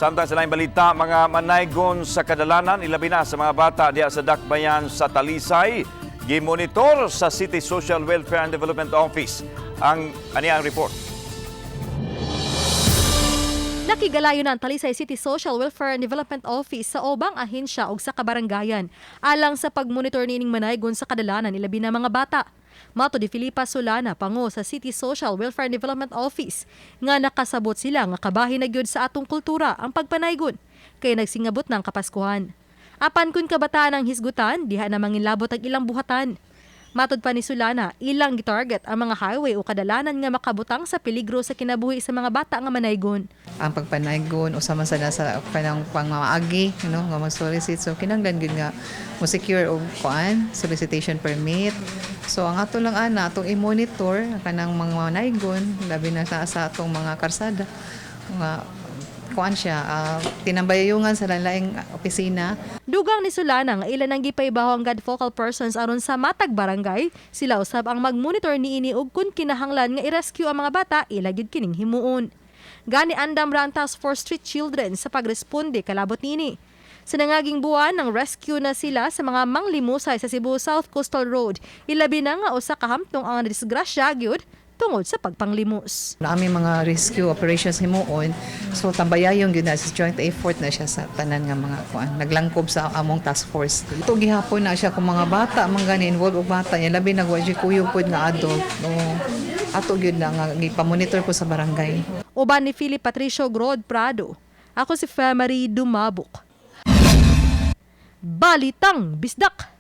Samtang sa laing balita, mga manaygon sa kadalanan, ilabi na sa mga bata diya sa Dakbayan sa Talisay, gimonitor sa City Social Welfare and Development Office. Ang report. Nakigalayo na ang Talisay City Social Welfare and Development Office sa obang ahensya o sa kabaranggayan alang sa pagmonitor nining manaygon sa kadalanan ilabi na mga bata. Mato di Filipa Solana, pango sa City Social Welfare and Development Office, nga nakasabot sila nga kabahin na gyud sa atong kultura ang pagpanaygon kay nagsingabot ng Kapaskuhan. Apan kun kabataan ang hisgutan, diha na mangilabot ang ilang buhatan. Matod pa ni Solana, ilang gitarget ang mga highway o kadalanan nga makabutang sa peligro sa kinabuhi sa mga bata nga manaygon. Ang pagpanaygon usama sa kanang pangmaagi nga mag-solicit, so kinahanglan gid nga mo secure og solicitation permit. So ang ato lang atong i-monitor kanang mga manaygon labi na sa atong mga karsada nga tinambayayungan sa laing opisina. Dugang ni Solana nga ilan ang gipaybaho ang God focal persons aron sa matag barangay, sila usab ang mag-monitor niini og kun kinahanglan nga i-rescue ang mga bata ila gyud kining himuon. Gani andam ra ang Task Force Street Children sa pagresponde kalabot niini. Sa nangaging buwan ng rescue na sila sa mga manglimusay sa Cebu South Coastal Road, ilabi na nga usa ka hamtong ang disgrasya gyud tungod sa pagpanglimos. Naami mga rescue operations himuon, so tambayayon gyud na sa joint effort na siya sa tanan nga mga naglangkob sa among task force. Ito gihapon na siya kung mga bata man gani involved og bata niya labi na wadji kuyog pud nga adult. No, ato gyud na nga gipamonitor po sa barangay. Uban ni Philip Patricio Grod Prado, ako si Femary Dumabok. Balitang Bisdak.